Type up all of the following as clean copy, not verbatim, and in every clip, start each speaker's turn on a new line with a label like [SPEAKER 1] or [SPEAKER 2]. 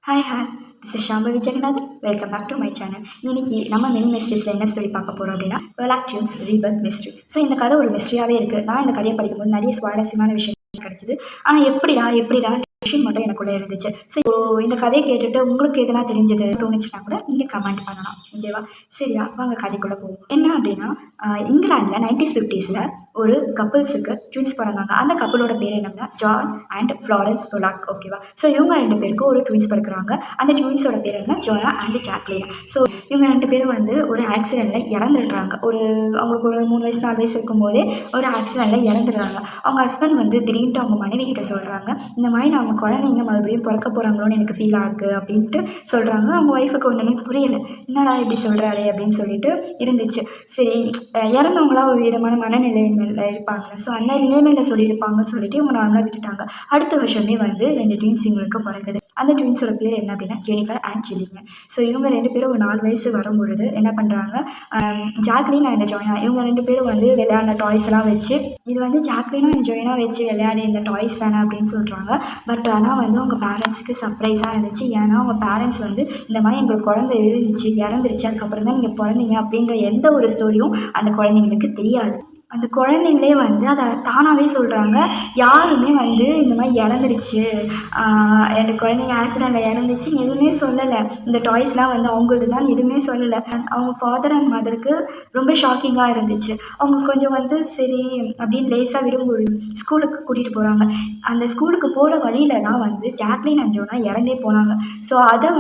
[SPEAKER 1] Hi this is Shambhavi Jagannathan. Welcome back to my channel. இன்னைக்கு நம்ம mini மிஸ்ட்ரிஸில் என்ன ஸ்டோரி பார்க்க போகிறோம் அப்படின்னா வெலாக்டியன்ஸ் ரீபர்த் மிஸ்ட்ரி. ஸோ இந்த கதை ஒரு மிஸ்ட்ரியாகவே இருக்குது. நான் இந்த கதையை படிக்கும்போது நிறைய சுவாரஸ்யமான விஷயம் கிடச்சிது. ஆனால் எப்படிடா விஷயம் மட்டும் எனக்குள்ளே இருந்துச்சு. ஸோ இந்த கதையை கேட்டுட்டு உங்களுக்கு எதனா தெரிஞ்சது தோணுச்சுன்னா கூட நீங்கள் கமெண்ட் பண்ணலாம், ஓகேவா? சரியா, வாங்க கதைக்குள்ளே போவோம். என்ன அப்படின்னா, இங்கிலாண்டில் 1950s ஒரு கப்புள்ஸுக்கு ட்வின்ஸ் பிறந்தாங்க. அந்த கப்புளோட பேர் என்னன்னா ஜான் அண்ட் ஃப்ளாரன்ஸ் பொலாக், ஓகேவா? ஸோ இவங்க 2 பேருக்கும் ஒரு ட்வின்ஸ் பிறக்கிறாங்க. அந்த ட்வின்ஸோட பேர் என்ன, ஜோயா அண்ட் ஜாக்லின். ஸோ இவங்க 2 பேரும் ஒரு ஆக்சிடெண்ட்டில் இறந்துடுறாங்க. அவங்களுக்கு ஒரு 3 வயசு 4 வயசு இருக்கும்போதே ஒரு ஆக்சிடெண்ட்டில் இறந்துடுறாங்க. அவங்க ஹஸ்பண்ட் திடீர்னு அவங்க மனைவி கிட்ட சொல்கிறாங்க, இந்த மாதிரி அவங்க குழந்தைங்க மறுபடியும் பிறக்க போகிறாங்களோன்னு எனக்கு ஃபீல் ஆகுது அப்படின்ட்டு சொல்கிறாங்க. அவங்க ஒய்ஃபுக்கு ஒன்றுமே புரியலை, என்னடா இப்படி சொல்கிறாரே அப்படின்னு சொல்லிட்டு இருந்துச்சு. சரி, இறந்தவங்களாம் ஒரு விதமான மனநிலைமையில் இருப்பாங்க, ஸோ அந்த நிலைமையில் சொல்லியிருப்பாங்கன்னு சொல்லிட்டு இவங்க நார்மலாக விட்டுட்டாங்க. அடுத்த வருஷமே 2 ட்வின்ஸ் இவங்களுக்கு பிறகுது. அந்த ட்வின்ஸோட பேர் என்ன அப்படின்னா ஜெனிஃபர் அண்ட் ஜில்லியன். ஸோ இவங்க 2 பேரும் ஒரு 4 வயசு வரும்பொழுது என்ன பண்ணுறாங்க, ஜாக்லின் அண்ட் ஜோயா இவங்க 2 பேரும் விளையாடின டாய்ஸ் எல்லாம் வச்சு, இது ஜாக்லினும் அண்ட் ஜோயா வச்சு விளையாடி இந்த டாய்ஸ் தானே அப்படின்னு சொல்கிறாங்க. பட் ஆனால் அவங்க பேரண்ட்ஸுக்கு சர்ப்ரைஸாக இருந்துச்சு. ஏன்னா அவங்க பேரண்ட்ஸ் இந்த மாதிரி எங்களுக்கு குழந்தை இறந்துருச்சு, அதுக்கப்புறம் தான் நீங்கள் பிறந்தீங்க அப்படின்ற எந்த ஒரு ஸ்டோரியும் அந்த குழந்தைங்களுக்கு தெரியாது. அந்த குழந்தைங்களே அதை தானாகவே சொல்கிறாங்க. யாருமே இந்த மாதிரி இறந்துருச்சு, ரெண்டு குழந்தைங்க ஆக்சிடெண்ட்டில் இறந்துச்சு எதுவுமே சொல்லலை. இந்த டாய்ஸ்லாம் அவங்களது தான் எதுவுமே சொல்லலை. அவங்க ஃபாதர் அண்ட் மதருக்கு ரொம்ப ஷாக்கிங்காக இருந்துச்சு. அவங்க கொஞ்சம் சரி அப்படின்னு லேசாக விடும்போது ஸ்கூலுக்கு கூட்டிகிட்டு போகிறாங்க. அந்த ஸ்கூலுக்கு போகிற வழியில் தான் ஜாக்லின் அண்ட் ஜோனா இறந்தே போனாங்க. ஸோ அதை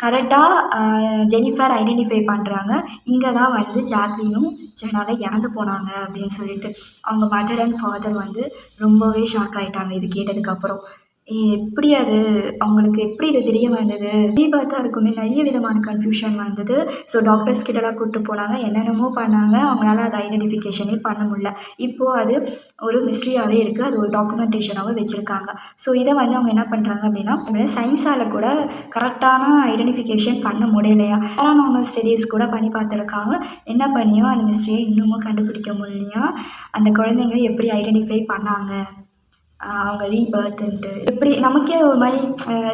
[SPEAKER 1] கரெக்டாக ஜெனிஃபர் ஐடென்டிஃபை பண்ணுறாங்க. இங்கே தான் ஜாக்லினும் ஜோனாவை இறந்து போனாங்க அப்படின்னு சொல்லிட்டு அவங்க மதர் அண்ட் ஃபாதர் ரொம்பவே ஷாக் ஆகிட்டாங்க இது கேட்டதுக்கப்புறம். எப்படி அவங்களுக்கு எப்படி இது தெரிய வந்தது? பார்த்தா அதுக்குமே நிறைய விதமான கன்ஃபியூஷன் வந்தது. ஸோ டாக்டர்ஸ் கிட்டலாம் கூப்பிட்டு போனாங்க, என்னென்னமோ பண்ணாங்க. அவங்களால அதை ஐடென்டிஃபிகேஷனே பண்ண முடியல. இப்போது அது ஒரு மிஸ்ட்ரியாகவே இருக்குது. அது ஒரு டாக்குமெண்டேஷனாகவும் வச்சுருக்காங்க. ஸோ இதை அவங்க என்ன பண்ணுறாங்க அப்படின்னா, சயின்ஸால் கூட கரெக்டான ஐடென்டிஃபிகேஷன் பண்ண முடியலையா, பேராநார்மல் ஸ்டடீஸ் கூட பண்ணி பார்த்துருக்காங்க. என்ன பண்ணியும் அந்த மிஸ்ட்ரியை இன்னமும் கண்டுபிடிக்க முடியலையா. அந்த குழந்தைங்க எப்படி ஐடென்டிஃபை பண்ணாங்க, அவங்க ரீபர்த்துன்ட்டு எப்படி நமக்கே ஒரு மாதிரி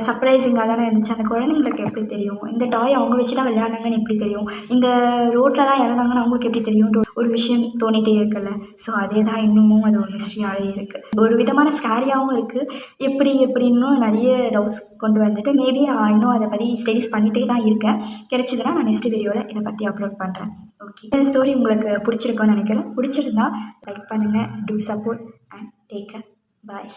[SPEAKER 1] சர்ப்ரைசிங்காக தானே இருந்துச்சு. அந்த குழந்தைங்களுக்கு எப்படி தெரியும், இந்த டாய் அவங்க வச்சு தான் விளையாடுனாங்கன்னு எப்படி தெரியும், இந்த ரோட்டில் தான் இறந்தாங்கன்னு அவங்களுக்கு எப்படி தெரியும், ஒரு விஷயம் தோணிகிட்டே இருக்குல்ல. ஸோ அதே தான் இன்னமும் அது ஒரு மிஸ்ட்ரியாகவே இருக்குது. ஒரு விதமான ஸ்கேரியாகவும் இருக்குது. இன்னும் நிறைய டவுட்ஸ் கொண்டு வந்துட்டு மேபி நான் இன்னும் அதை பற்றி ஸ்டடீஸ் பண்ணிகிட்டே தான் இருக்கேன். கிடைச்சதுன்னா நான் நெக்ஸ்ட் வீடியோவில் இதை பற்றி அப்லோட் பண்ணுறேன். ஓகே, இந்த ஸ்டோரி உங்களுக்கு பிடிச்சிருக்குன்னு நினைக்கிறேன். பிடிச்சிருந்தா லைக் பண்ணுங்கள், do support and take care. Bye.